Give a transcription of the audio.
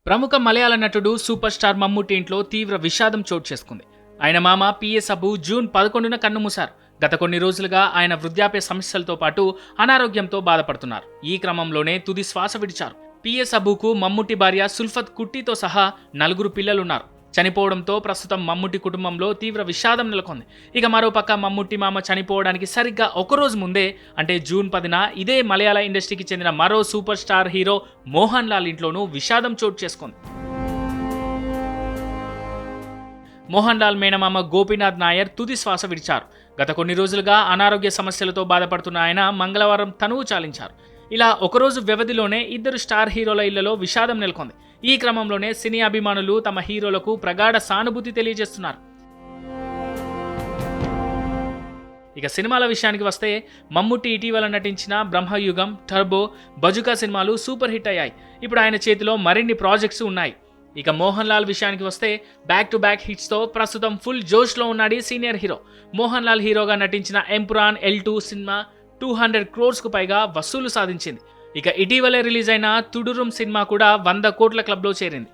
ప్రముఖ మలయాళ నటుడు super star Mammootty ఇంట్లో తీవ్ర విషాదం చోటు చేసుకుంది. ఆయన మామ పిఎస్ అబ్బు జూన్ 11న కన్నుమూశారు. గత కొన్ని రోజులుగా ఆయన వృద్ధాప్య సమస్యలతో పాటు అనారోగ్యంతో బాధపడుతున్నారు. ఈ క్రమంలోనే తుది శ్వాస విడిచారు. పిఎస్ అబ్బుకు మమ్ముట్టి భార్య సుల్ఫత్ కుట్టితో సహా 4 పిల్లలున్నారు. చనిపోవడంతో ప్రస్తుతం మమ్ముట్టి కుటుంబంలో తీవ్ర విషాదం నెలకొంది. ఇక మరోపక్క మమ్ముట్టి మామ చనిపోవడానికి సరిగ్గా ఒకరోజు ముందే అంటే జూన్ 10న ఇదే మలయాళ ఇండస్ట్రీకి చెందిన మరో super star hero Mohan Lal ఇంట్లోనూ విషాదం చోటు చేసుకుంది. మోహన్ లాల్ మేనమామ గోపీనాథ్ నాయర్ తుది శ్వాస విడిచారు. గత కొన్ని రోజులుగా అనారోగ్య సమస్యలతో బాధపడుతున్న ఆయన మంగళవారం తనువు చాలించారు. ఇలా ఒకరోజు వ్యవధిలోనే 2 స్టార్ హీరోల ఇళ్లలో విషాదం నెలకొంది. ఈ క్రమంలోనే సినీ అభిమానులు తమ హీరోలకు ప్రగాఢ సానుభూతి తెలియజేస్తున్నారు. ఇక సినిమాల విషయానికి వస్తే మమ్ముట్టి ఇటీవల నటించిన బ్రహ్మయుగం, టర్బో, బజుకా సినిమాలు సూపర్ హిట్ అయ్యాయి. ఇప్పుడు ఆయన చేతిలో మరిన్ని ప్రాజెక్ట్స్ ఉన్నాయి. ఇక మోహన్ లాల్ విషయానికి వస్తే బ్యాక్ టు బ్యాక్ హిట్స్తో ప్రస్తుతం ఫుల్ జోష్లో ఉన్నాడు సీనియర్ హీరో. మోహన్ లాల్ హీరోగా నటించిన ఎంపురాన్ L2 సినిమా 200 crores పైగా వసూలు సాధించింది. ఇక ఇటీవలే రిలీజ్ అయిన తుడురుం సినిమా కూడా 100 కోట్ల క్లబ్లో చేరింది.